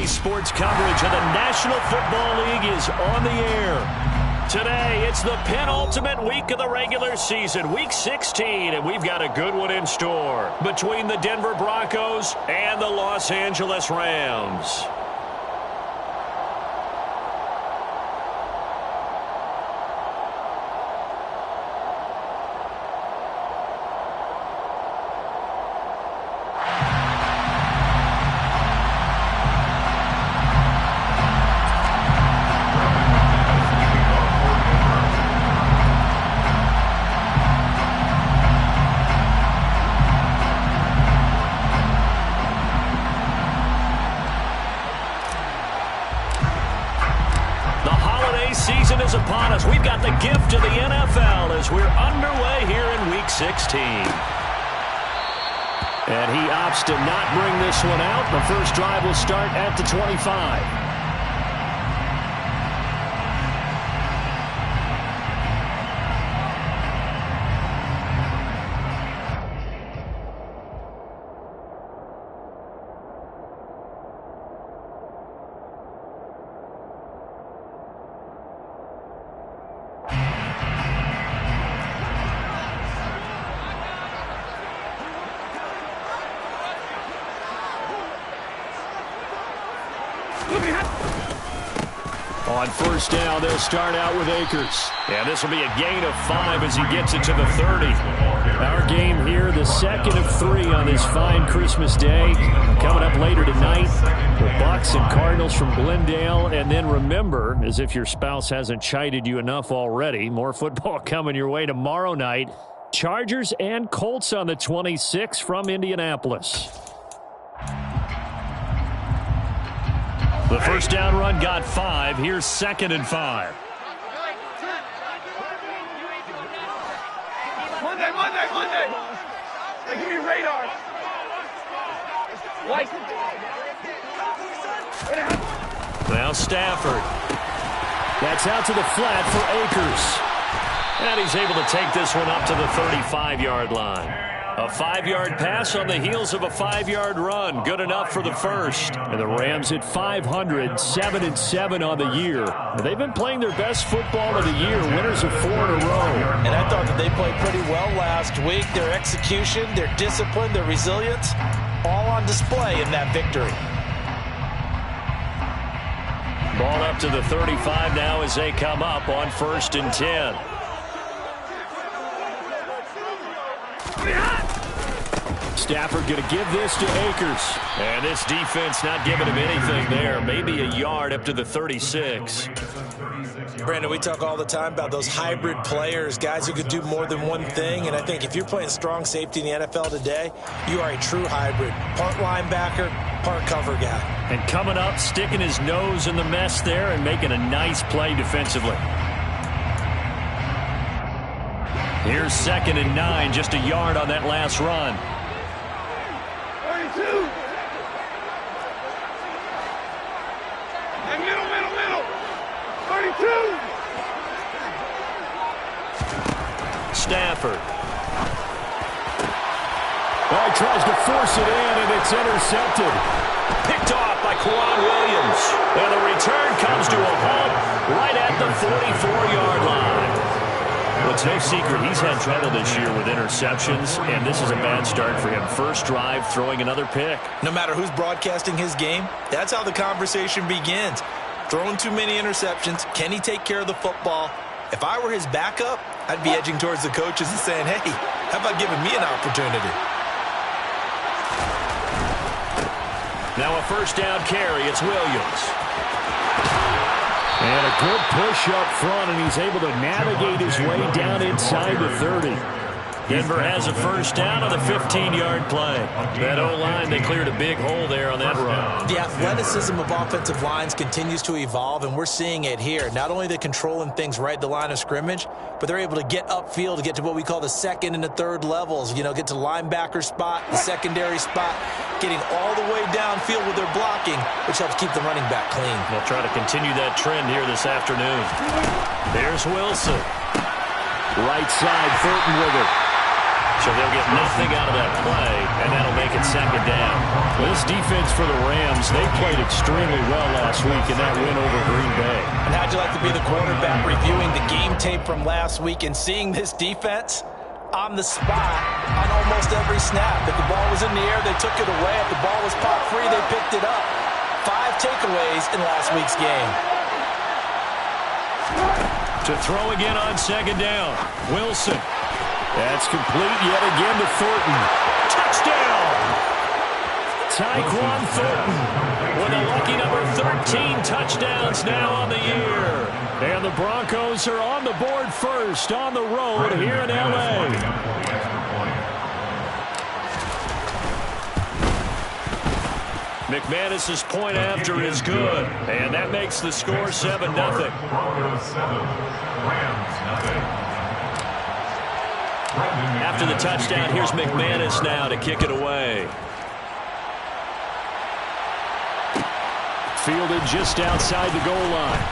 sports coverage of the National Football League is on the air. Today, it's the penultimate week of the regular season, Week 16, and we've got a good one in store between the Denver Broncos and the Los Angeles Rams. Season is upon us. We've got the gift of the NFL as we're underway here in Week 16. And he opts to not bring this one out. The first drive will start at the 25. On first down, they'll start out with Akers. And this will be a gain of 5 as he gets it to the 30. Our game here, the second of 3 on this fine Christmas day. Coming up later tonight, the Bucs and Cardinals from Glendale. And then remember, as if your spouse hasn't chided you enough already, more football coming your way tomorrow night. Chargers and Colts on the 26th from Indianapolis. The first down run got 5. Here's 2nd and 5. Monday. They give me radar. Like. Now Stafford. That's out to the flat for Akers. And he's able to take this one up to the 35-yard line. A 5-yard pass on the heels of a 5-yard run. Good enough for the first. And the Rams at 500, 7-7 on the year. And they've been playing their best football of the year, winners of 4 in a row. And I thought that they played pretty well last week. Their execution, their discipline, their resilience, all on display in that victory. Ball up to the 35 now as they come up on 1st and 10. Stafford going to give this to Akers. And this defense not giving him anything there. Maybe a yard up to the 36. Brandon, we talk all the time about those hybrid players, guys who could do more than one thing. And I think if you're playing strong safety in the NFL today, you are a true hybrid. Part linebacker, part cover guy. And coming up, sticking his nose in the mess there and making a nice play defensively. Here's 2nd and 9, just a yard on that last run. 32. And middle. 32. Stafford. Well, he tries to force it in, and it's intercepted. Picked off by Quan Williams. And the return comes to a halt right at the 44-yard line. Well, it's no secret he's had trouble this year with interceptions, and this is a bad start for him. First drive, throwing another pick. No matter who's broadcasting his game, that's how the conversation begins. Throwing too many interceptions. Can he take care of the football? If I were his backup, I'd be edging towards the coaches and saying, hey, how about giving me an opportunity? Now a first down carry. It's Williams. And a good push up front, and he's able to navigate his way down inside the 30. Denver has a first down on the 15-yard play. That O-line, they cleared a big hole there on that run. The athleticism of offensive lines continues to evolve, and we're seeing it here. Not only are they controlling things right at the line of scrimmage, but they're able to get upfield to get to what we call the 2nd and the 3rd levels. You know, get to linebacker spot, the secondary spot, getting all the way downfield with their blocking, which helps keep the running back clean. They'll try to continue that trend here this afternoon. There's Wilson. Right side, Fulton with it. So they'll get nothing out of that play, and that'll make it second down. Well, this defense for the Rams, they played extremely well last week in that win over Green Bay. And how'd you like to be the quarterback reviewing the game tape from last week and seeing this defense on the spot on almost every snap? If the ball was in the air, they took it away. If the ball was pop free, they picked it up. 5 takeaways in last week's game. To throw again on second down. Wilson. That's complete yet again to Thornton. Touchdown! Tyquan Thornton with a lucky number 13 touchdowns now on the year. And the Broncos are on the board first on the road here in L.A. McManus's point after is good, and that makes the score 7-0. After the touchdown, here's McManus now to kick it away. Fielded just outside the goal line.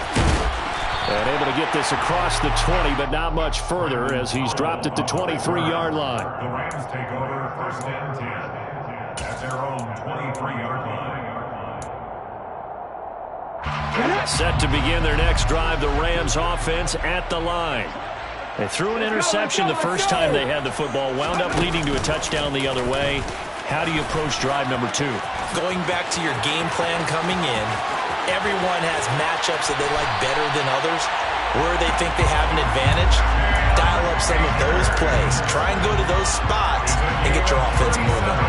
And able to get this across the 20, but not much further as he's dropped it to 23-yard line. The Rams take over first and 10 at their own 23-yard line. Set to begin their next drive, the Rams offense at the line. They threw an interception the first time they had the football, wound up leading to a touchdown the other way. How do you approach drive number 2? Going back to your game plan coming in, everyone has matchups that they like better than others, where they think they have an advantage. Dial up some of those plays. Try and go to those spots and get your offense moving.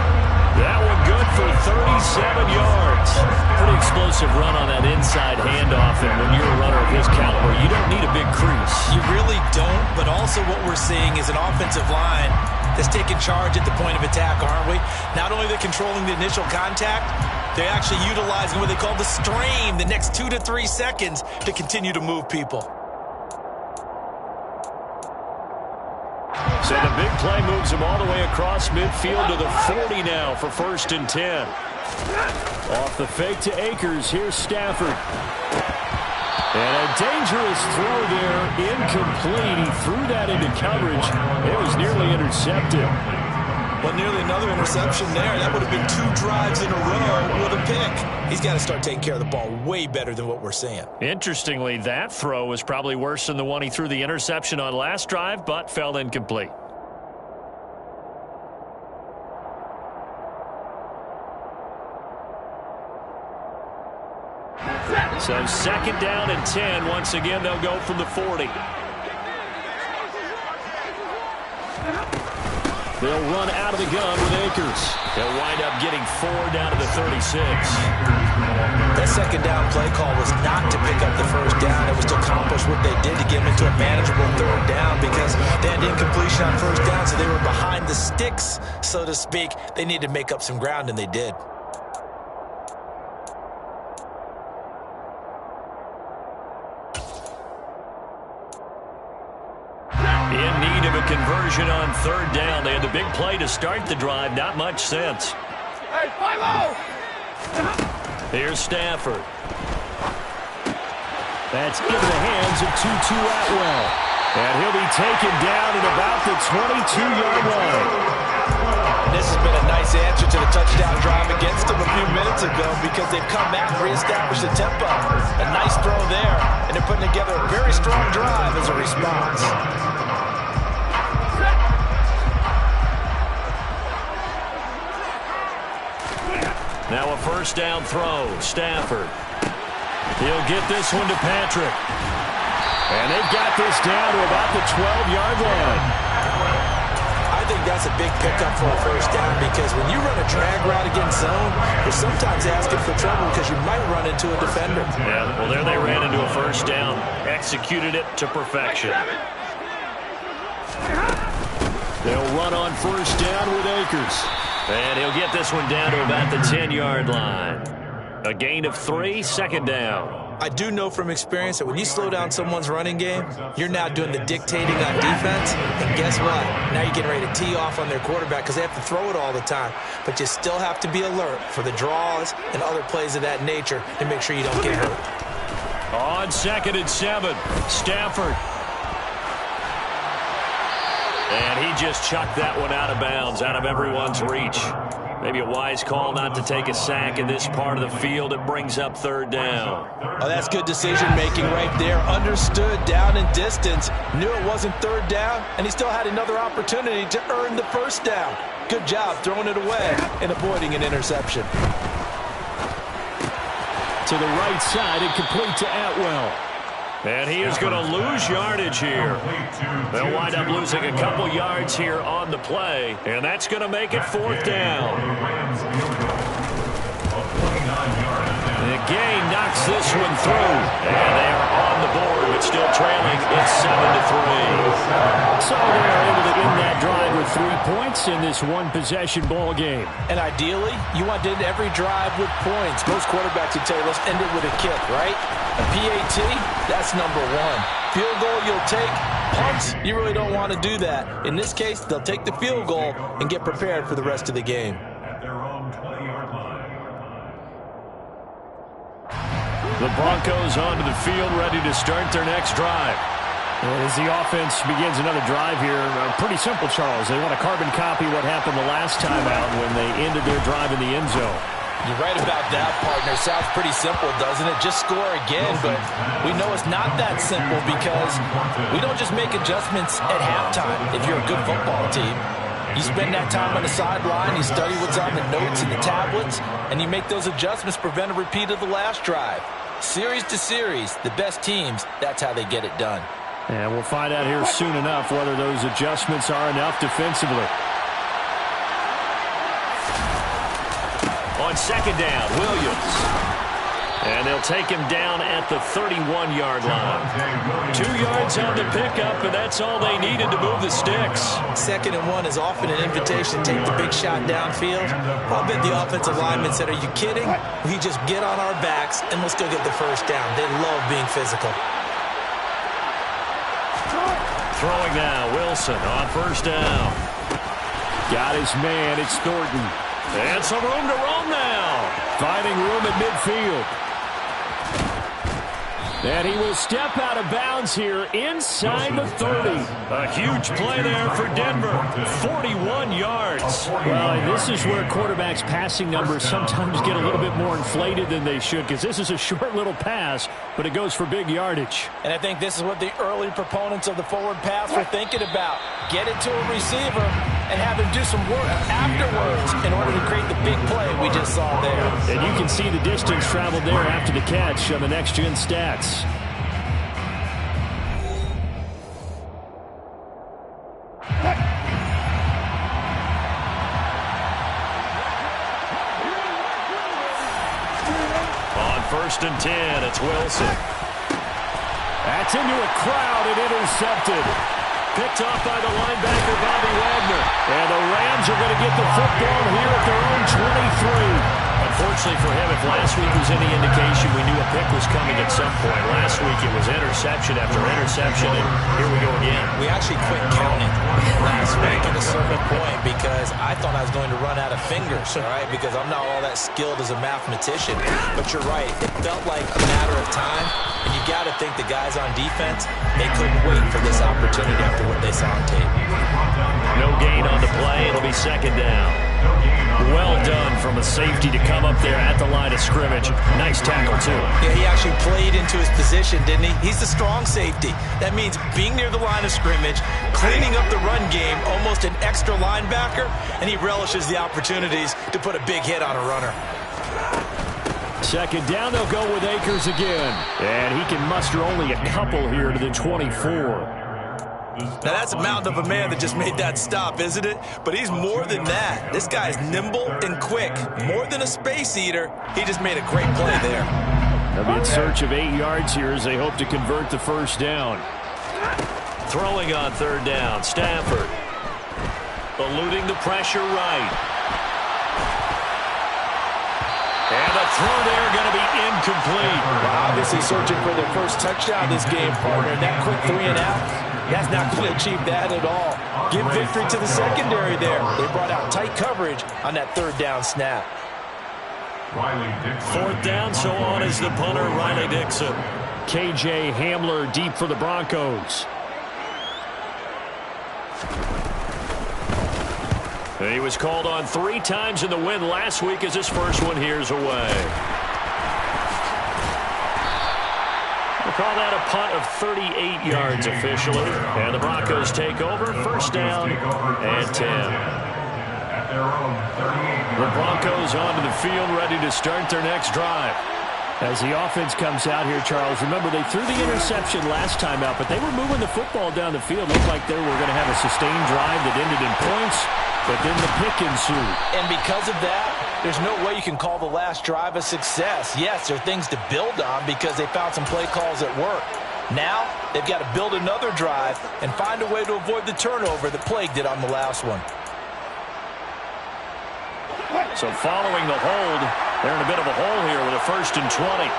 That one good for 37 yards. Pretty explosive run on that inside handoff, and when you're a runner of his caliber, you don't need a big crease. You really don't, but also what we're seeing is an offensive line that's taking charge at the point of attack, aren't we? Not only are they controlling the initial contact, they're actually utilizing what they call the strain, the next 2 to 3 seconds to continue to move people. So the big play moves him all the way across midfield to the 40 now for first and 10. Off the fake to Akers, here's Stafford. And a dangerous throw there, incomplete. He threw that into coverage. It was nearly intercepted. Well, nearly another interception there. That would have been 2 drives in a row with a pick. He's got to start taking care of the ball way better than what we're seeing. Interestingly, that throw was probably worse than the one he threw the interception on last drive, but fell incomplete. So second down and 10. Once again, they'll go from the 40. They'll run out of the gun with Akers. They'll wind up getting 4 down to the 36. That second down play call was not to pick up the first down. It was to accomplish what they did to get them into a manageable third down because they had incompletion on first down, so they were behind the sticks, so to speak. They needed to make up some ground, and they did. In need of a conversion on third down. They had the big play to start the drive. Not much sense. Hey, fly low! Here's Stafford. That's into the hands of Tutu Atwell. And he'll be taken down at about the 22-yard line. This has been a nice answer to the touchdown drive against them a few minutes ago because they've come back and reestablished the tempo. A nice throw there, and they're putting together a very strong drive as a response. Now a first down throw. Stafford. He'll get this one to Patrick. And they've got this down to about the 12-yard line. I think that's a big pickup for a first down because when you run a drag route against zone, you're sometimes asking for trouble because you might run into a defender. Yeah, well, there they ran into a first down. Executed it to perfection. They'll run on first down with Akers. And he'll get this one down to about the 10-yard line. A gain of 3, second down. I do know from experience that when you slow down someone's running game, you're now doing the dictating on defense. And guess what? Now you're getting ready to tee off on their quarterback because they have to throw it all the time. But you still have to be alert for the draws and other plays of that nature to make sure you don't get hurt. On second and 7, Stafford. And he just chucked that one out of bounds, out of everyone's reach. Maybe a wise call not to take a sack in this part of the field. It brings up third down. Oh, that's good decision-making right there. Understood down and distance. Knew it wasn't third down, and he still had another opportunity to earn the first down. Good job throwing it away and avoiding an interception. To the right side and complete to Atwell. And he is going to lose yardage here. They'll wind up losing a couple yards here on the play, and that's going to make it fourth down. The gain knocks this one through, and they are on the board, but still trailing. It's 7-3. So they're able to end that drive with 3 points in this one-possession ball game. And ideally, you want to end every drive with points. Most quarterbacks would tell you, let's end it with a kick, right? A PAT, that's number one. Field goal you'll take. Punts, you really don't want to do that. In this case, they'll take the field goal and get prepared for the rest of the game. At their own 20-yard line. The Broncos onto the field, ready to start their next drive. And as the offense begins another drive here, pretty simple, Charles. They want to carbon copy what happened the last time out when they ended their drive in the end zone. You're right about that, partner. Sounds pretty simple, doesn't it? Just score again, but we know it's not that simple because we don't just make adjustments at halftime if you're a good football team. You spend that time on the sideline, you study what's on the notes and the tablets, and you make those adjustments, prevent a repeat of the last drive. Series to series, the best teams, that's how they get it done. And we'll find out here soon enough whether those adjustments are enough defensively. On second down, Williams. And they'll take him down at the 31-yard line. 2 yards on the pickup, and that's all they needed to move the sticks. 2nd and 1 is often an invitation to take the big shot downfield. I'll bet the offensive lineman said, are you kidding? We just get on our backs, and let's go get the first down. They love being physical. Throwing now, Wilson on first down. Got his man, it's Thornton. And some room to roam now. Finding room at midfield. And he will step out of bounds here inside the 30. A huge play there for Denver. 41 yards. Well, and this is where quarterbacks' passing numbers sometimes get a little bit more inflated than they should, because this is a short little pass, but it goes for big yardage. And I think this is what the early proponents of the forward pass were thinking about. Get it to a receiver and have him do some work afterwards in order to create the big play we just saw there. And you can see the distance traveled there after the catch on the next-gen stats. On 1st and 10, it's Wilson. That's into a crowd and intercepted. Picked off by the linebacker, Bobby Wagner. And the Rams are going to get the football here at their own 23. Unfortunately for him, if last week was any indication, we knew a pick was coming at some point. Last week it was interception after interception, and here we go again. We actually quit counting last week at a certain point because I thought I was going to run out of fingers, all right, because I'm not all that skilled as a mathematician. But you're right. It felt like a matter of time, and you got to think the guys on defense, they couldn't wait for this opportunity after what they saw on tape. No gain on the play. It'll be second down. Well done from a safety to come up there at the line of scrimmage. Nice tackle, too. Yeah, he actually played into his position, didn't he? He's the strong safety. That means being near the line of scrimmage, cleaning up the run game, almost an extra linebacker, and he relishes the opportunities to put a big hit on a runner. Second down, they'll go with Akers again. And he can muster only a couple here to the 24. Now, that's a mountain of a man that just made that stop, isn't it? But he's more than that. This guy's nimble and quick. More than a space eater, he just made a great play there. They'll be in search of 8 yards here as they hope to convert the first down. Throwing on third down, Stafford. Eluding the pressure right. And the throw there going to be incomplete. Well, obviously searching for their first touchdown this game, partner. That quick 3 and out, that's not going to achieve that at all. Give victory to the secondary there. They brought out tight coverage on that third down snap. Fourth down, so on is the punter, Riley Dixon. KJ Hamler deep for the Broncos. He was called on 3 times in the win last week as his first one here's away. We'll call that a punt of 38 yards officially. And the Broncos take over, first down and 10. The Broncos onto the field, ready to start their next drive. As the offense comes out here, Charles, remember they threw the interception last time out, but they were moving the football down the field. Looked like they were going to have a sustained drive that ended in points, but then the pick ensued. And because of that, there's no way you can call the last drive a success. Yes, there are things to build on because they found some play calls that work. Now, they've got to build another drive and find a way to avoid the turnover that plagued it on the last one. So following the hold, they're in a bit of a hole here with a 1st and 20.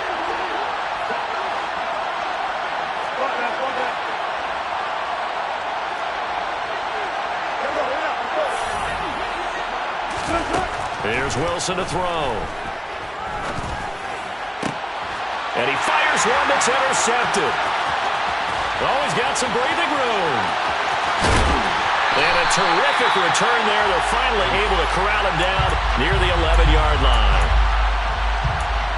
Here's Wilson to throw. And he fires one that's intercepted. Oh, he's got some breathing room. And a terrific return there. They're finally able to corral him down near the 11-yard line.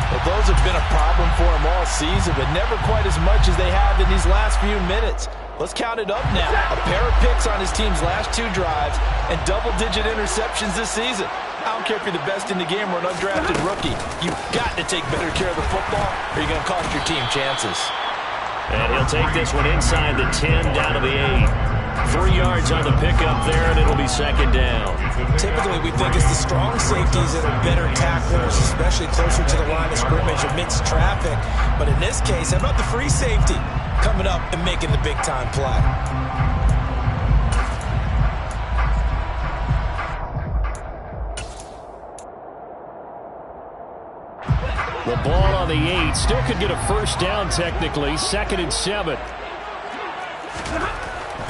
Well, those have been a problem for him all season, but never quite as much as they have in these last few minutes. Let's count it up now. A pair of picks on his team's last 2 drives and double-digit interceptions this season. I don't care if you're the best in the game or an undrafted rookie. You've got to take better care of the football or you're going to cost your team chances. And he'll take this one inside the 10 down to the 8. 3 yards on the pickup there, and it'll be 2nd down. Typically, we think it's the strong safeties that are better tacklers, especially closer to the line of scrimmage amidst traffic. But in this case, how about the free safety coming up and making the big-time play? The ball on the 8. Still could get a first down technically. 2nd and 7.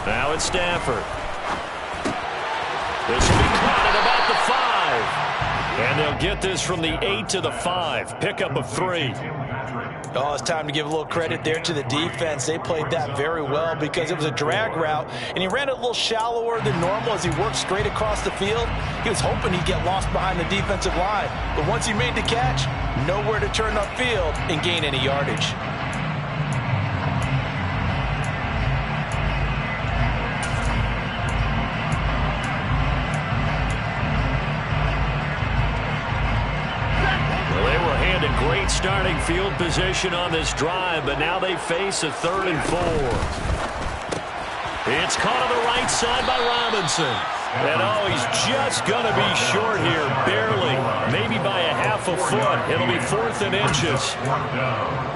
Now it's Stafford. This will be caught at about the 5. And they'll get this from the 8 to the 5. Pickup of 3. Oh, it's time to give a little credit there to the defense. They played that very well because it was a drag route, and he ran it a little shallower than normal as he worked straight across the field. He was hoping he'd get lost behind the defensive line, but once he made the catch, nowhere to turn upfield and gain any yardage. Great starting field position on this drive, but now they face a 3rd and 4. It's caught on the right side by Robinson. And oh, he's just going to be short here, barely, maybe by a half a foot. It'll be 4th and inches.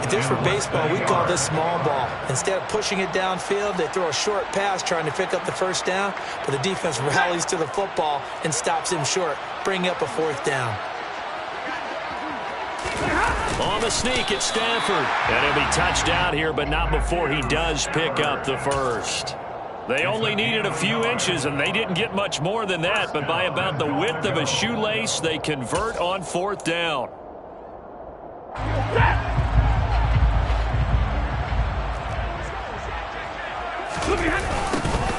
If this were baseball, we call this small ball. Instead of pushing it downfield, they throw a short pass trying to pick up the first down, but the defense rallies to the football and stops him short, bringing up a 4th down. On the sneak, it's Stafford. And he'll be touched out here, but not before he does pick up the first. They only needed a few inches, and they didn't get much more than that. But by about the width of a shoelace, they convert on 4th down.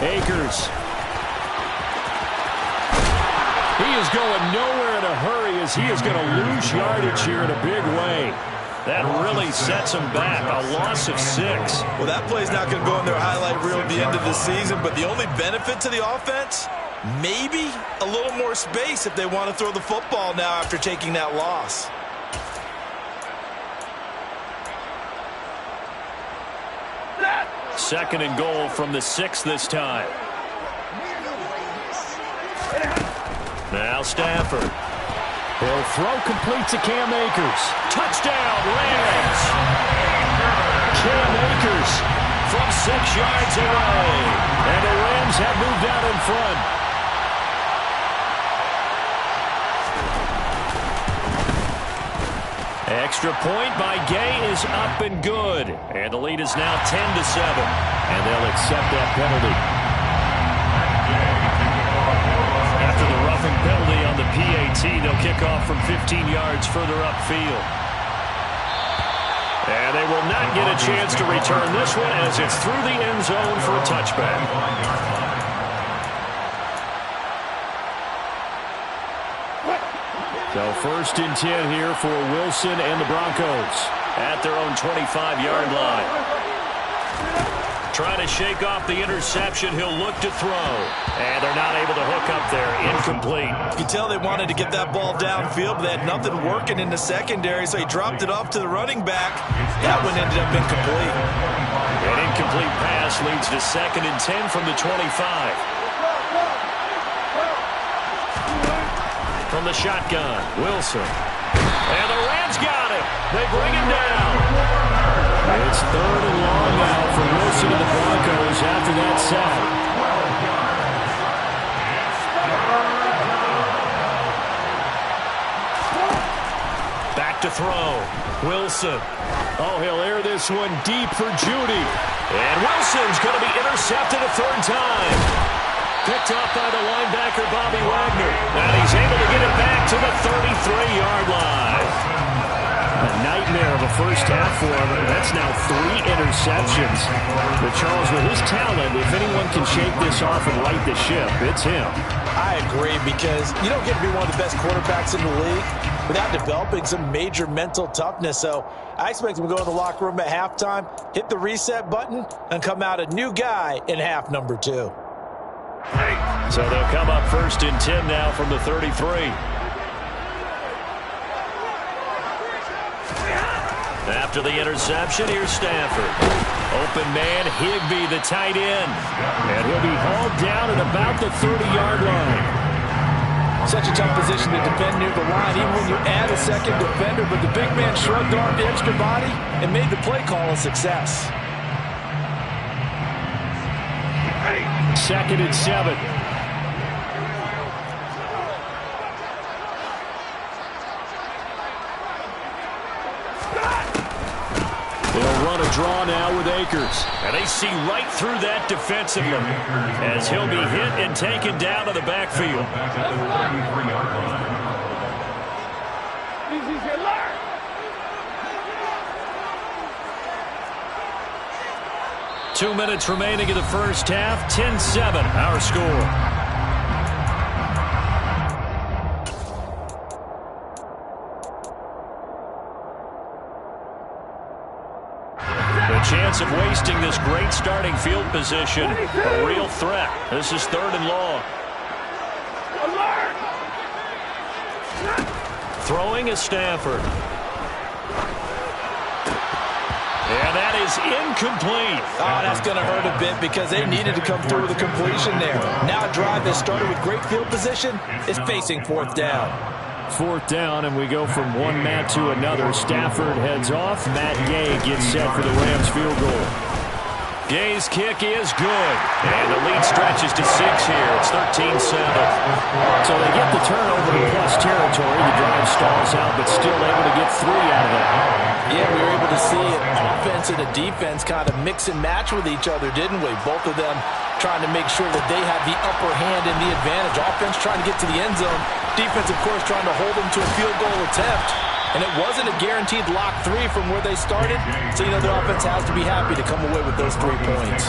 Akers. He is going nowhere in a hurry as he is going to lose yardage here in a big way. That really sets him back. A loss of 6. Well, that play's not going to go in their highlight reel at the end of the season, but the only benefit to the offense, maybe a little more space if they want to throw the football now after taking that loss. Second and goal from the 6 this time. Now Stafford. He'll throw complete to Cam Akers. Touchdown, Rams! Cam Akers from 6 yards away. And the Rams have moved out in front. Extra point by Gay is up and good. And the lead is now 10-7. And they'll accept that penalty. After the roughing penalty on the PAT, they'll kick off from 15 yards further upfield. And they will not get a chance to return this one as it's through the end zone for a touchback. So 1st and 10 here for Wilson and the Broncos at their own 25-yard line. Trying to shake off the interception. He'll look to throw. And they're not able to hook up there. Incomplete. You can tell they wanted to get that ball downfield, but they had nothing working in the secondary, so he dropped it off to the running back. That one ended up incomplete. An incomplete pass leads to 2nd and 10 from the 25. From the shotgun, Wilson. And the Rams got him. They bring him down. It's 3rd and long now for Wilson and the Broncos after that sack. Back to throw. Wilson. Oh, he'll air this one deep for Judy. And Wilson's going to be intercepted a 3rd time. Picked up by the linebacker, Bobby Wagner. And he's able to get it back to the 33-yard line. A nightmare of a first half for him. That's now 3 interceptions. But Charles, with his talent, if anyone can shake this off and right the ship, it's him. I agree, because you don't get to be one of the best quarterbacks in the league without developing some major mental toughness. So I expect him to go in the locker room at halftime, hit the reset button, and come out a new guy in half number 2. So they'll come up 1st and 10 now from the 33. After the interception, here's Stafford. Open man, Higbee, the tight end. And he'll be hauled down at about the 30-yard line. Such a tough position to defend near the line, even when you add a second defender. But the big man shrugged off the extra body and made the play call a success. 2nd and 7. They'll run a draw now with Akers. And they see right through that defensively as he'll be hit and taken down to the backfield. 2 minutes remaining in the first half. 10-7, our score. Chance of wasting this great starting field position. A real threat. This is 3rd and long. Throwing is Stafford. And that is incomplete. Oh, that's going to hurt a bit because they needed to come through with a completion there. Now a drive that started with great field position is facing 4th down. 4th down, and we go from one mat to another. Stafford heads off. Matt Gay gets set for the Rams field goal. Gay's kick is good. And the lead stretches to 6 here. It's 13-7. So they get the turnover in plus territory. The drive stalls out, but still able to get 3 out of that. Yeah, we were able to see an offense and a defense kind of mix and match with each other, didn't we? Both of them trying to make sure that they have the upper hand and the advantage. Offense trying to get to the end zone. Defense, of course, trying to hold them to a field goal attempt. And it wasn't a guaranteed lock 3 from where they started. So, you know, the offense has to be happy to come away with those 3 points.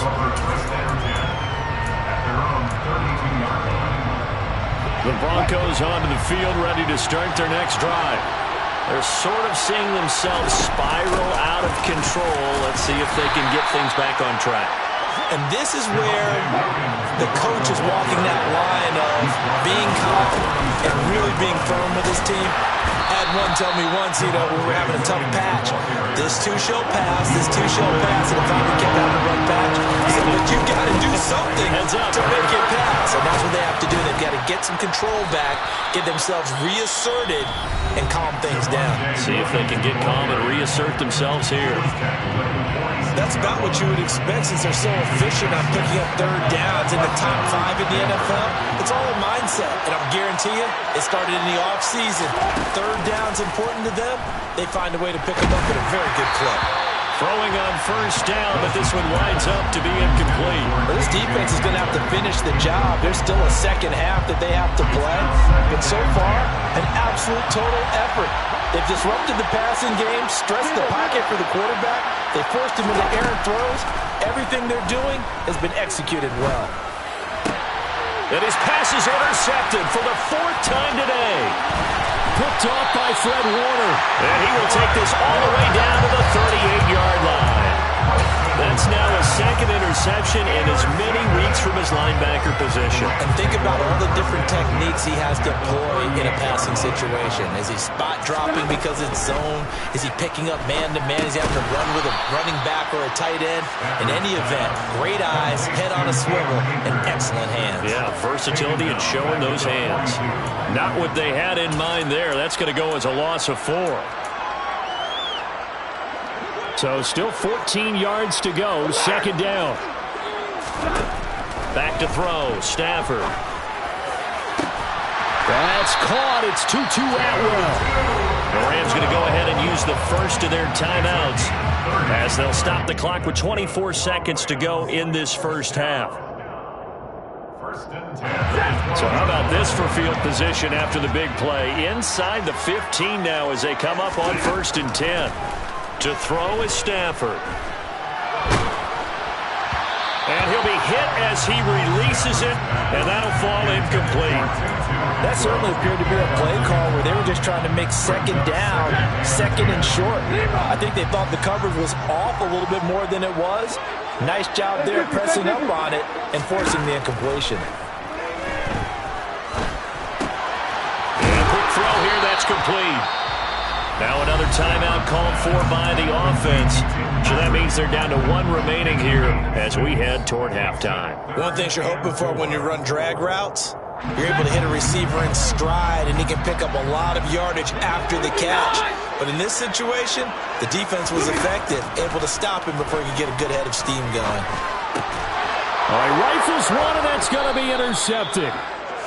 The Broncos onto the field, ready to start their next drive. They're sort of seeing themselves spiral out of control. Let's see if they can get things back on track. And this is where the coach is walking that line of being calm and really being firm with his team. I had one tell me once, you know, when we were having a tough patch, this too shall pass, and if I kept having a rough patch, he said, but you've got to do something to make it pass. And that's what they have to do. They've got to get some control back, get themselves reasserted, and calm things down. See if they can get calm and reassert themselves here. That's about what you would expect since they're so efficient on picking up 3rd downs in the top 5 in the NFL. It's all a mindset, and I'll guarantee you, it started in the offseason. 3rd down's important to them. They find a way to pick them up at a very good clip. Throwing on 1st down, but this one winds up to be incomplete. Well, this defense is going to have to finish the job. There's still a second half that they have to play. But so far, an absolute total effort. They've disrupted the passing game, stressed the pocket for the quarterback. They forced him into errant throws. Everything they're doing has been executed well. And his pass is intercepted for the 4th time today. picked off by Fred Warner. And he will take this all the way down to the 38-yard line. That's now a second interception in as many weeks from his linebacker position. And think about all the different techniques he has to employ in a passing situation. Is he spot dropping because it's zone? Is he picking up man-to-man? Is he having to run with a running back or a tight end? In any event, great eyes, head on a swivel, and excellent hands. Yeah, versatility and showing those hands. Not what they had in mind there. That's going to go as a loss of 4. So still 14 yards to go. Second down. Back to throw. Stafford. That's caught. It's Tutu Atwell. The Rams going to go ahead and use the first of their timeouts as they'll stop the clock with 24 seconds to go in this first half. So how about this for field position after the big play? Inside the 15 now as they come up on 1st and 10. To throw is Stafford. And he'll be hit as he releases it, and that'll fall incomplete. That certainly appeared to be a play call where they were just trying to make second down, second and short. I think they thought the coverage was off a little bit more than it was. Nice job there pressing up on it and forcing the incompletion. And a quick throw here, that's complete. Now another timeout called for by the offense. So that means they're down to 1 remaining here as we head toward halftime. One thing you're hoping for when you run drag routes, you're able to hit a receiver in stride and he can pick up a lot of yardage after the catch. But in this situation, the defense was effective, able to stop him before he could get a good head of steam going. All right, rifles one, and that's going to be intercepted.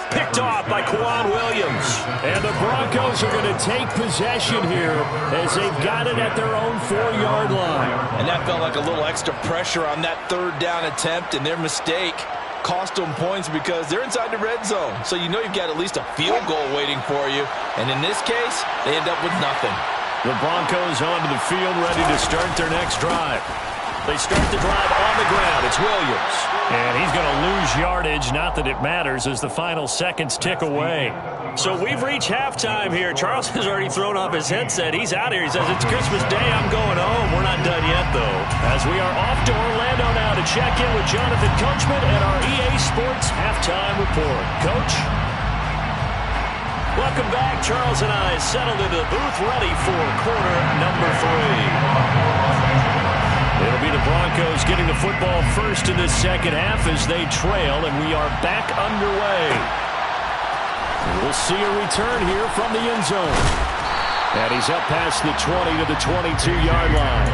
Picked off by Quan Williams. And the Broncos are going to take possession here as they've got it at their own 4-yard line. And that felt like a little extra pressure on that 3rd down attempt, and their mistake cost them points because they're inside the red zone. So you know you've got at least a field goal waiting for you. And in this case, they end up with nothing. The Broncos onto the field ready to start their next drive. They start the drive on the ground. It's Williams. And he's going to lose yardage. Not that it matters as the final seconds tick away. So we've reached halftime here. Charles has already thrown off his headset. He's out here. He says, it's Christmas Day. I'm going home. We're not done yet, though. As we are off to Orlando now to check in with Jonathan Coachman and our EA Sports Halftime Report. Coach? Welcome back. Charles and I settled into the booth ready for quarter number 3. It'll be the Broncos getting the football first in this second half as they trail, and we are back underway. We'll see a return here from the end zone. And he's up past the 20 to the 22-yard line.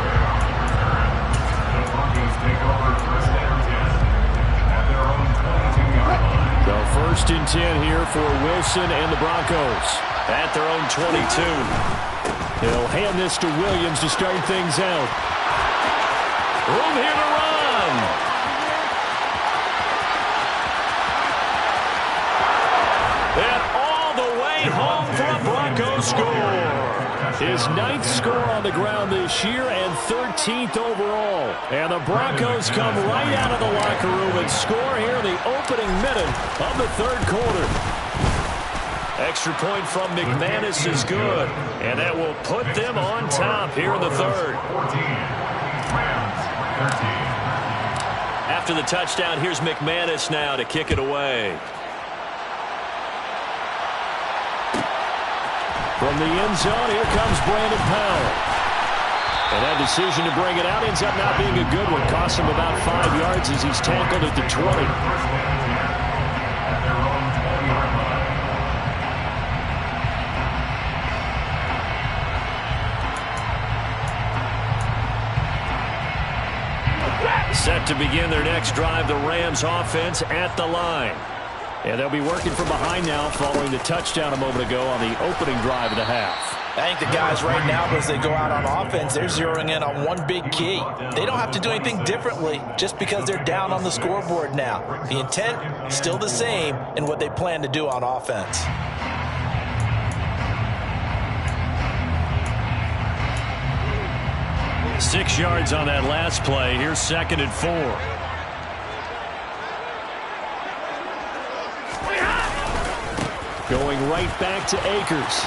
The Broncos take over 1st and 10 at their own 22-yard line. So 1st and 10 here for Wilson and the Broncos at their own 22. He'll hand this to Williams to start things out. Room here to run. And all the way home for a Broncos score. His 9th score on the ground this year and 13th overall. And the Broncos come right out of the locker room and score here in the opening minute of the 3rd quarter. Extra point from McManus is good. And that will put them on top here in the 3rd. 14. After the touchdown, here's McManus now to kick it away. From the end zone, here comes Brandon Powell. And that decision to bring it out ends up not being a good one. Costs him about 5 yards as he's tackled at the 20. Set to begin their next drive, the Rams offense at the line. And they'll be working from behind now following the touchdown a moment ago on the opening drive of the half. I think the guys right now, as they go out on offense, they're zeroing in on one big key. They don't have to do anything differently just because they're down on the scoreboard now. The intent, still the same in what they plan to do on offense. Six yards on that last play. Here's 2nd and 4. Going right back to Akers.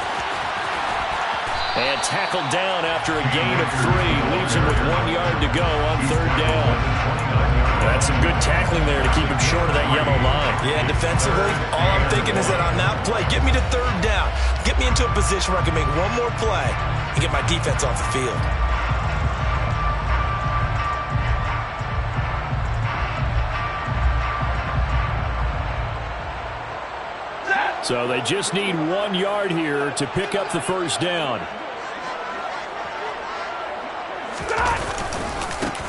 And tackled down after a gain of 3. Leaves him with 1 yard to go on 3rd down. That's some good tackling there to keep him short of that yellow line. Yeah, defensively, all I'm thinking is that on that play, get me to 3rd down. Get me into a position where I can make one more play and get my defense off the field. So they just need 1 yard here to pick up the 1st down.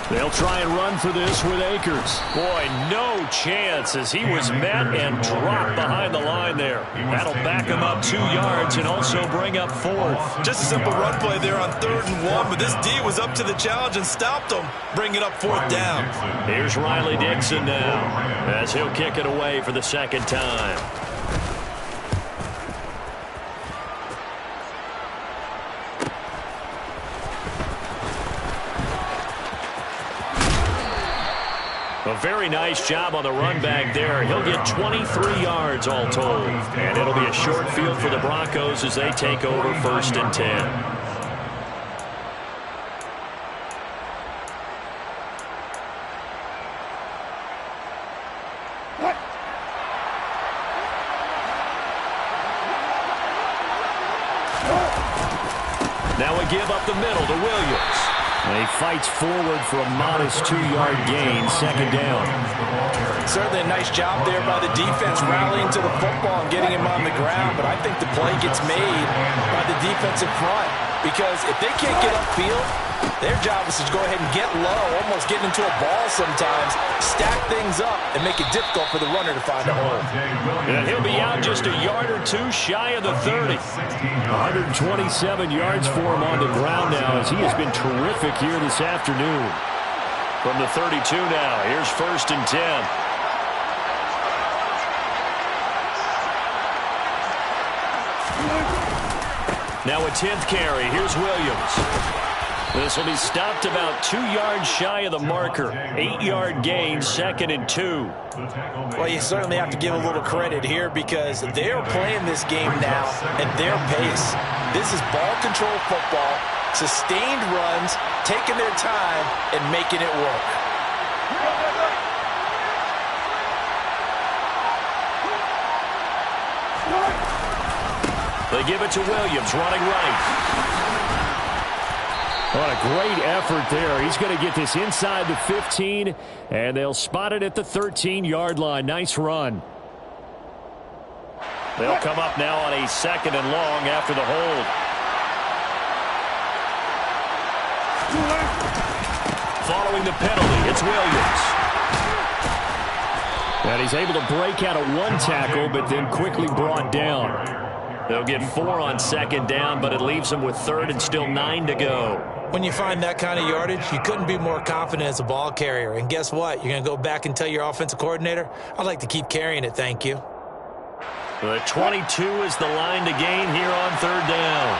They'll try and run for this with Akers. Boy, no chance as he was met and dropped behind the line there. That'll back him up 2 yards and also bring up 4th. Just a simple run play there on 3rd and 1, but this D was up to the challenge and stopped him, bringing up 4th down. Here's Riley Dixon now as he'll kick it away for the 2nd time. A very nice job on the run back there. He'll get 23 yards all told. And it'll be a short field for the Broncos as they take over 1st and 10. Now a give up the middle to Williams. And he fights forward for a modest 2-yard gain, 2nd down. Certainly a nice job there by the defense rallying to the football and getting him on the ground, but I think the play gets made by the defensive front because if they can't get upfield, their job is to go ahead and get low, almost get into a ball sometimes, stack things up, and make it difficult for the runner to find a hole. And he'll be out just a yard or 2 shy of the 30. 127 yards for him on the ground now as he has been terrific here this afternoon. From the 32 now, here's 1st and 10. Now a 10th carry. Here's Williams. This will be stopped about 2 yards shy of the marker. 8-yard gain, 2nd and 2. Well, you certainly have to give a little credit here because they're playing this game now at their pace. This is ball control football, sustained runs, taking their time, and making it work. They give it to Williams, running right. What a great effort there. He's going to get this inside the 15, and they'll spot it at the 13-yard line. Nice run. They'll come up now on a 2nd and long after the hold. Following the penalty, it's Williams. And he's able to break out of 1 tackle, but then quickly brought down. They'll get 4 on 2nd down, but it leaves them with 3rd and still 9 to go. When you find that kind of yardage, you couldn't be more confident as a ball carrier. And guess what? You're going to go back and tell your offensive coordinator, I'd like to keep carrying it, thank you. The 22 is the line to gain here on 3rd down.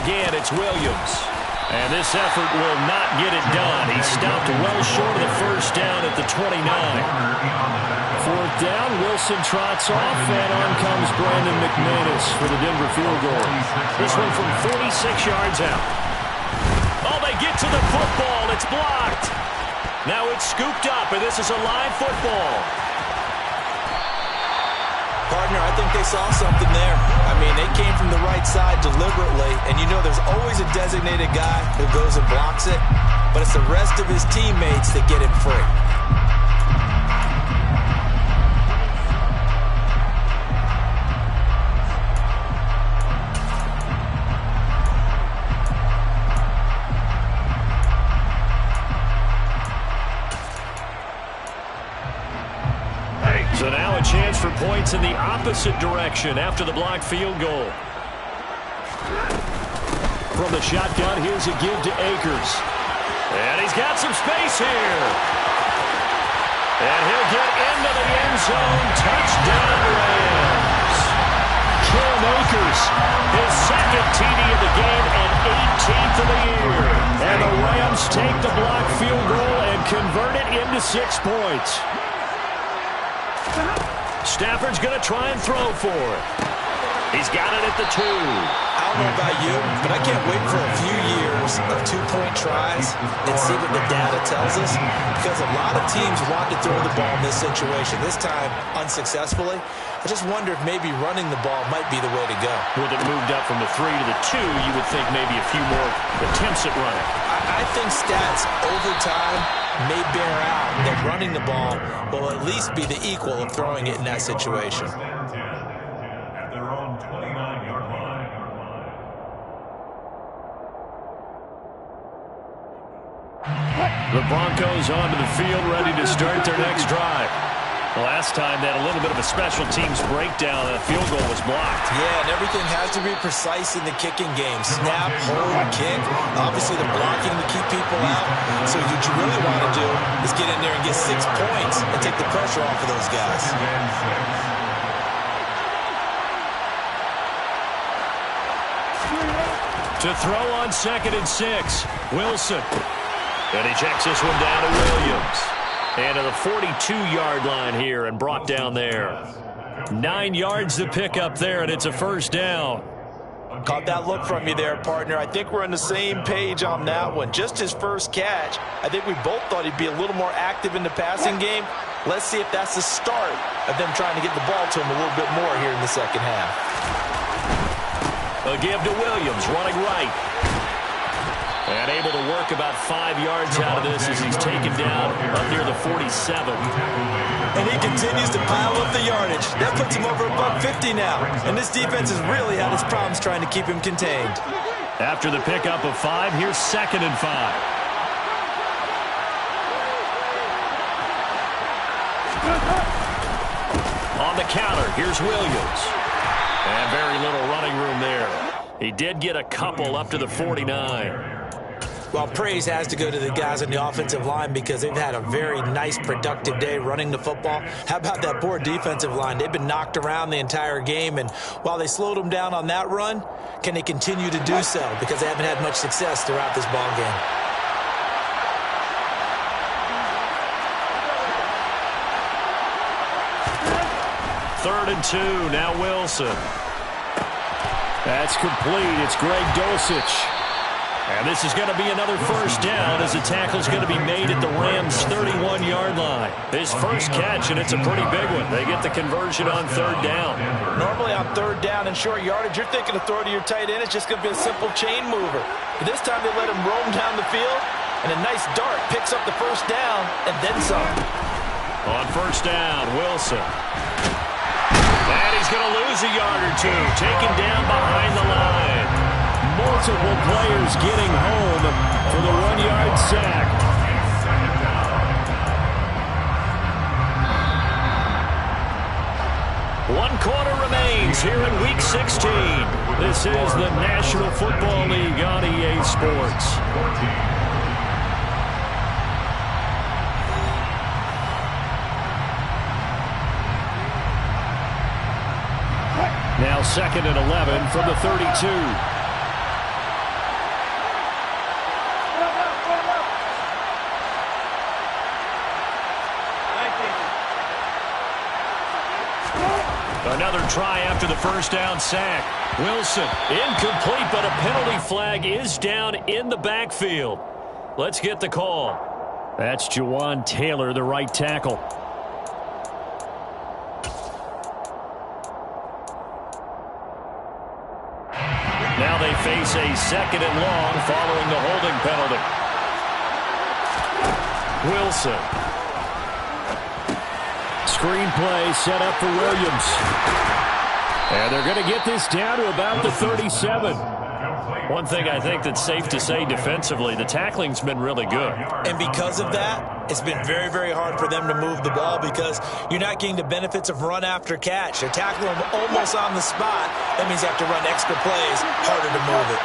Again, it's Williams. And this effort will not get it done. He stopped well short of the 1st down at the 29. 4th down, Wilson trots off, and on comes Brandon McManus for the Denver field goal. This one from 46 yards out. Oh, they get to the football. It's blocked. Now it's scooped up, and this is a live football. Partner, I think they saw something there. I mean, they came from the right side deliberately, and you know there's always a designated guy who goes and blocks it, but it's the rest of his teammates that get him free. So now a chance for points in the opposite direction after the blocked field goal. From the shotgun, here's a give to Akers. And he's got some space here. And he'll get into the end zone. Touchdown, Rams. Cam Akers, his 2nd TD of the game and 18th of the year. And the Rams take the blocked field goal and convert it into 6 points. Stafford's going to try and throw for it. He's got it at the 2. I don't know about you, but I can't wait for a few years of two-point tries and see what the data tells us, because a lot of teams want to throw the ball in this situation. This time, unsuccessfully. I just wonder if maybe running the ball might be the way to go. With it moved up from the 3 to the 2, you would think maybe a few more attempts at running. I think stats over time may bear out that running the ball will at least be the equal of throwing it in that situation. At their own 29-yard line. The Broncos onto the field, ready to start their next drive. Last time they had a little bit of a special teams breakdown. A field goal was blocked. Yeah, and everything has to be precise in the kicking game. Snap, hold, kick. Obviously, the blocking to keep people out. So what you really want to do is get in there and get 6 points and take the pressure off of those guys. To throw on 2nd and 6, Wilson. And he checks this one down to Williams. And to the 42-yard line here and brought down there. 9 yards to pick up there, and it's a first down. Caught that look from you there, partner. I think we're on the same page on that one. Just his first catch. I think we both thought he'd be a little more active in the passing game. Let's see if that's the start of them trying to get the ball to him a little bit more here in the second half. A give to Williams, running right. And able to work about 5 yards out of this as he's taken down up near the 47. And he continues to pile up the yardage. That puts him over $150 now. And this defense has really had its problems trying to keep him contained. After the pickup of 5, here's 2nd and 5. On the counter, here's Williams. And very little running room there. He did get a couple up to the 49. Well, praise has to go to the guys on the offensive line because they've had a very nice, productive day running the football. How about that poor defensive line? They've been knocked around the entire game, and while they slowed them down on that run, can they continue to do so? Because they haven't had much success throughout this ball game. Third and 2, now Wilson. That's complete. It's Greg Dulcich. And this is going to be another first down as the tackle is going to be made at the Rams' 31-yard line. His first catch, and it's a pretty big one. They get the conversion on 3rd down. Normally on 3rd down and short yardage, you're thinking to throw to your tight end. It's just going to be a simple chain mover. But this time they let him roam down the field, and a nice dart picks up the first down and then some. On 1st down, Wilson. And he's going to lose a yard or two, taken down behind the line. Multiple players getting home for the 1-yard sack. One quarter remains here in Week 16. This is the National Football League on EA Sports. Now 2nd and 11 from the 32. Another try after the first down sack. Wilson, incomplete, but a penalty flag is down in the backfield. Let's get the call. That's Jawan Taylor, the right tackle. Now they face a 2nd and long following the holding penalty. Wilson. Screen play set up for Williams. And they're going to get this down to about the 37. One thing I think that's safe to say defensively, the tackling's been really good. And because of that, it's been very, very hard for them to move the ball because you're not getting the benefits of run after catch. They're tackling them almost on the spot. That means you have to run extra plays, harder to move it.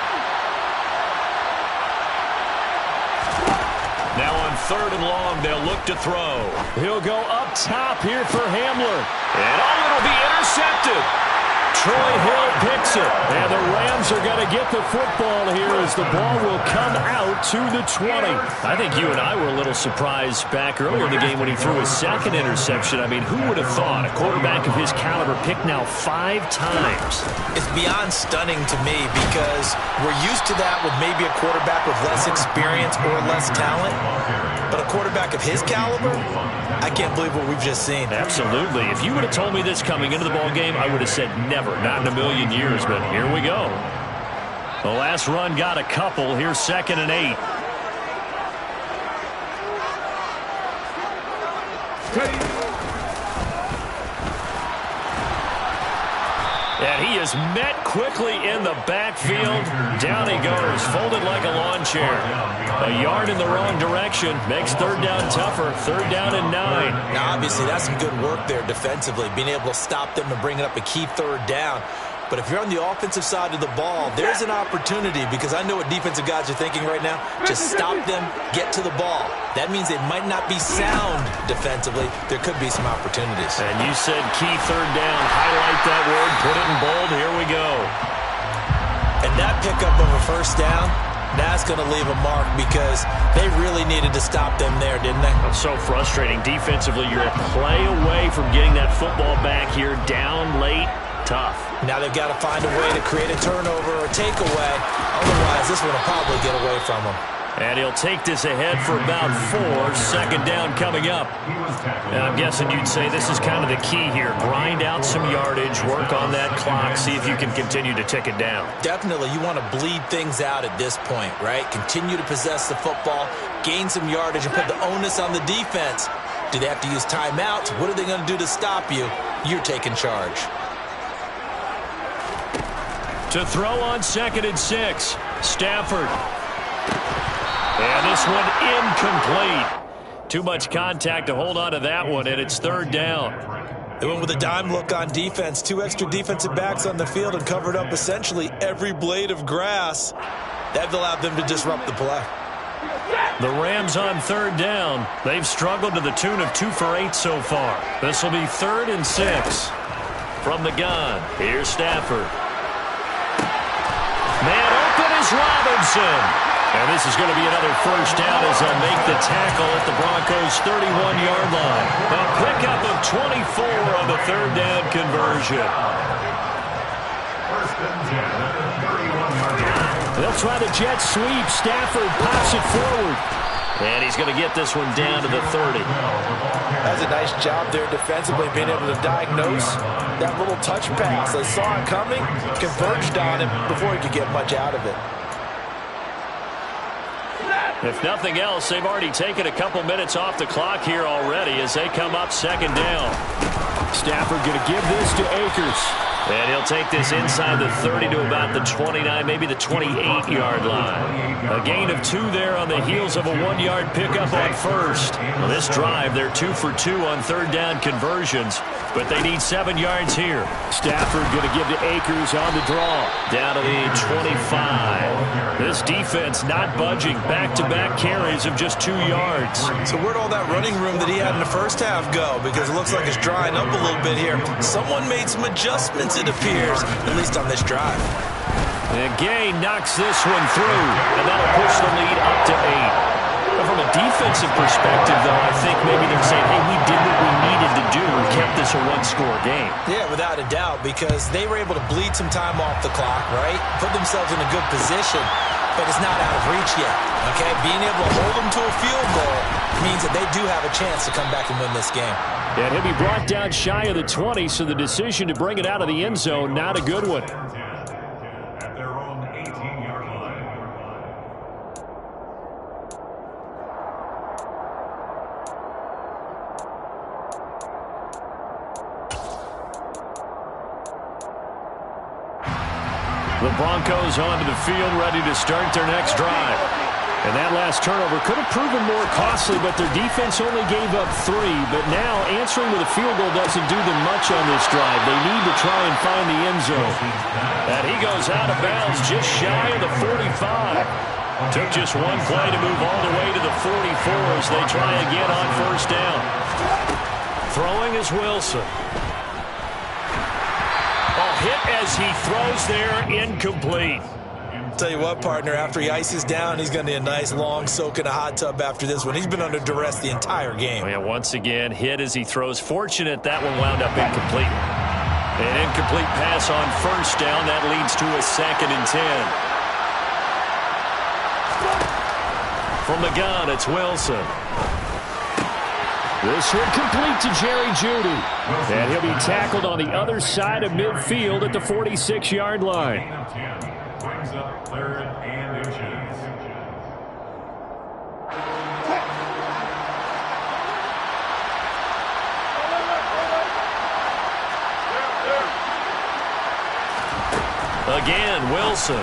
Now on 3rd and long, they'll look to throw. He'll go up top here for Hamler. And it'll be intercepted. Troy Hill picks it. And the Rams are going to get the football here as the ball will come out to the 20. I think you and I were a little surprised back earlier in the game when he threw his second interception. I mean, who would have thought a quarterback of his caliber picked now 5 times? It's beyond stunning to me because we're used to that with maybe a quarterback with less experience or less talent. But a quarterback of his caliber, I can't believe what we've just seen. Absolutely. If you would have told me this coming into the ball game, I would have said never, not in a million years. But here we go. The last run got a couple. Here's 2nd and 8. And he is met quickly in the backfield. Down he goes, folded like a lawn chair. A yard in the wrong direction makes 3rd down tougher. 3rd down and 9. Now, obviously, that's some good work there defensively, being able to stop them and bring it up a key 3rd down. But if you're on the offensive side of the ball, there's an opportunity because I know what defensive guys are thinking right now. Just stop them, get to the ball. That means they might not be sound defensively. There could be some opportunities. And you said key 3rd down. Highlight that word. Put it in bold. Here we go. And that pickup of a 1st down, that's going to leave a mark because they really needed to stop them there, didn't they? That's so frustrating. Defensively, you're a play away from getting that football back here. Down late. Tough. Now they've got to find a way to create a turnover or takeaway. Otherwise, this one will probably get away from them. And he'll take this ahead for about 4. 2nd down coming up. And I'm guessing you'd say this is kind of the key here. Grind out some yardage, work on that clock, see if you can continue to tick it down. Definitely. You want to bleed things out at this point, right? Continue to possess the football, gain some yardage, and put the onus on the defense. Do they have to use timeouts? What are they going to do to stop you? You're taking charge. To throw on 2nd and 6. Stafford. And this one incomplete. Too much contact to hold on to that one, and it's 3rd down. They went with a dime look on defense. 2 extra defensive backs on the field and covered up essentially every blade of grass. That allowed them to disrupt the play. The Rams on 3rd down. They've struggled to the tune of 2 for 8 so far. This will be 3rd and 6. From the gun, here's Stafford. Man open is Robinson. And this is going to be another 1st down as they'll make the tackle at the Broncos' 31-yard line. A pickup of 24 on the 3rd down conversion. They'll try the jet sweep. Stafford pops it forward. And he's going to get this one down to the 30. That's a nice job there defensively, being able to diagnose that little touch pass. They saw it coming, converged on him before he could get much out of it. If nothing else, they've already taken a couple minutes off the clock here already as they come up 2nd down. Stafford going to give this to Akers. And he'll take this inside the 30 to about the 29, maybe the 28-yard line. A gain of 2 there on the heels of a 1-yard pickup on 1st. Well, this drive, they're 2 for 2 on 3rd down conversions, but they need 7 yards here. Stafford going to give to Akers on the draw. Down to the 25. This defense not budging. Back-to-back carries of just 2 yards. So where'd all that running room that he had in the 1st half go? Because it looks like it's drying up a little bit here. Someone made some adjustments, it appears, at least on this drive. And Gay knocks this one through, and that'll push the lead up to 8. But from a defensive perspective, though, I think maybe they're saying, hey, we did what we needed to do and kept this a 1-score game. Yeah, without a doubt, because they were able to bleed some time off the clock, right? Put themselves in a good position, but it's not out of reach yet, okay? Being able to hold them to a field goal means that they do have a chance to come back and win this game. And he'll be brought down shy of the 20, so the decision to bring it out of the end zone, not a good one. At their own 18-yard line. The Broncos onto the field, ready to start their next drive. And that last turnover could have proven more costly, but their defense only gave up 3. But now answering with a field goal doesn't do them much on this drive. They need to try and find the end zone. And he goes out of bounds just shy of the 45. Took just one play to move all the way to the 44 as they try again on 1st down. Throwing is Wilson. Hit as he throws there, incomplete. It's tell you what, partner, after he ices down, he's going to need a nice long soak in a hot tub after this one. He's been under duress the entire game. Oh, yeah, once again, hit as he throws. Fortunate that one wound up incomplete. An incomplete pass on first down. That leads to a 2nd and 10. From the gun, it's Wilson. This one complete to Jerry Jeudy. And he'll be tackled on the other side of midfield at the 46-yard line. Brings up 3rd and inches. Again, Wilson.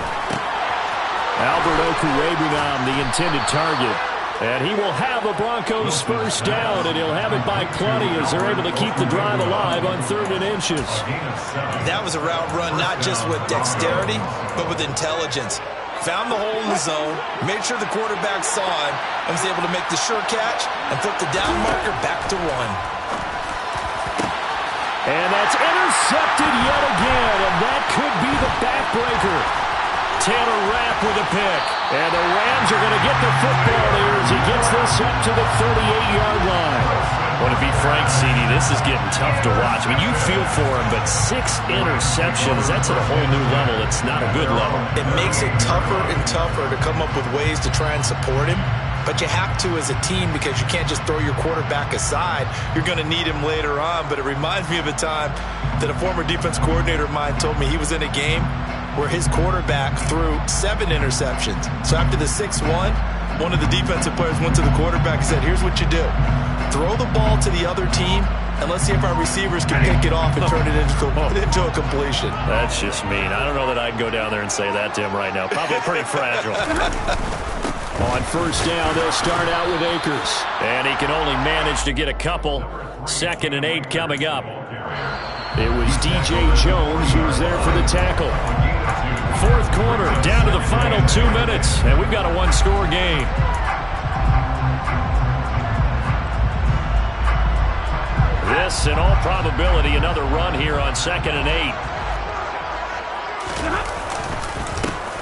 Albert Okwuegbunam, the intended target. And he will have the Broncos first down, and he'll have it by plenty as they're able to keep the drive alive on 3rd and inches. That was a route run not just with dexterity, but with intelligence. Found the hole in the zone, made sure the quarterback saw him, and was able to make the sure catch and flip the down marker back to 1. And that's intercepted yet again, and that could be the backbreaker. Taylor Rapp with a pick. And the Rams are going to get the football here as he gets this up to the 38-yard line. Well, to be frank, CD, this is getting tough to watch. I mean, you feel for him, but 6 interceptions, that's at a whole new level. It's not a good level. It makes it tougher and tougher to come up with ways to try and support him. But you have to as a team because you can't just throw your quarterback aside. You're going to need him later on. But it reminds me of a time that a former defense coordinator of mine told me he was in a game where his quarterback threw 7 interceptions. So after the 6-1, one of the defensive players went to the quarterback and said, here's what you do. Throw the ball to the other team, and let's see if our receivers can pick it off and turn it into a completion. That's just mean. I don't know that I'd go down there and say that to him right now. Probably pretty fragile. On first down, they'll start out with Akers. And he can only manage to get a couple. 2nd and 8 coming up. It was DJ Jones who was there for the tackle. 4th quarter, down to the final 2 minutes, and we've got a 1-score game. This, in all probability, another run here on 2nd and 8.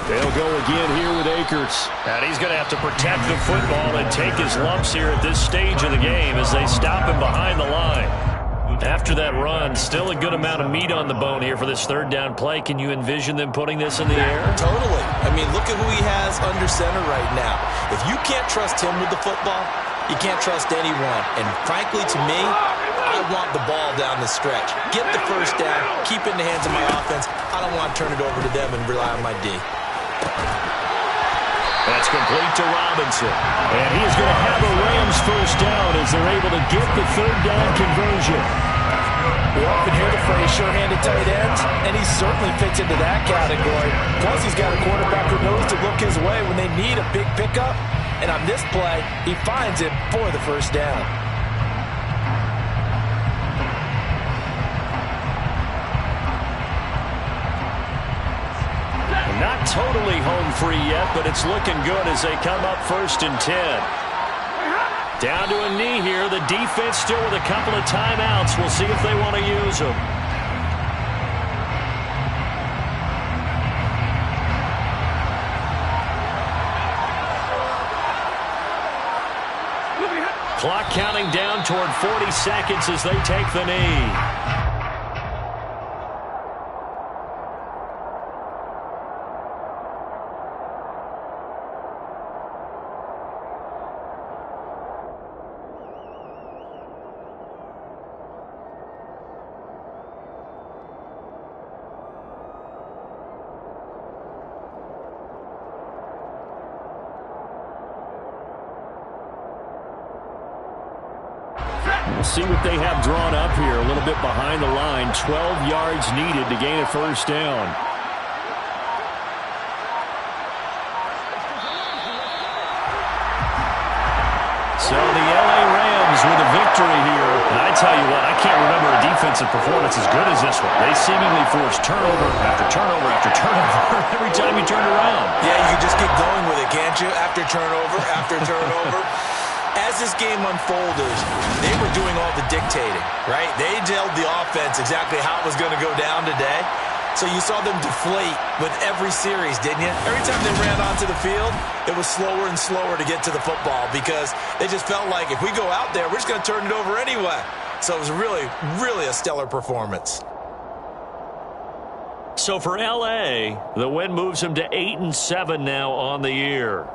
They'll go again here with Akers. And he's going to have to protect the football and take his lumps here at this stage of the game as they stop him behind the line. After that run, still a good amount of meat on the bone here for this 3rd down play. Can you envision them putting this in the air? Totally. I mean, look at who he has under center right now. If you can't trust him with the football, you can't trust anyone. And frankly, to me, I want the ball down the stretch. Get the first down, keep it in the hands of my offense. I don't want to turn it over to them and rely on my D. That's complete to Robinson. And he is going to have a Rams first down as they're able to get the 3rd down conversion. We often hear the phrase sure-handed tight ends, and he certainly fits into that category. Plus, he's got a quarterback who knows to look his way when they need a big pickup. And on this play, he finds it for the first down. Not totally home free yet, but it's looking good as they come up 1st and 10. Down to a knee here. The defense still with a couple of timeouts. We'll see if they want to use them. Clock counting down toward 40 seconds as they take the knee. We'll see what they have drawn up here. A little bit behind the line. 12 yards needed to gain a first down. So the L.A. Rams with a victory here. And I tell you what, I can't remember a defensive performance as good as this one. They seemingly forced turnover after turnover after turnover every time you turned around. Yeah, you can just keep going with it, can't you? After turnover. As this game unfolded, they were doing all the dictating, right? They told the offense exactly how it was going to go down today. So you saw them deflate with every series, didn't you? Every time they ran onto the field, it was slower and slower to get to the football because they just felt like if we go out there, we're just going to turn it over anyway. So it was really, really a stellar performance. So for L.A., the win moves them to 8-7 now on the year.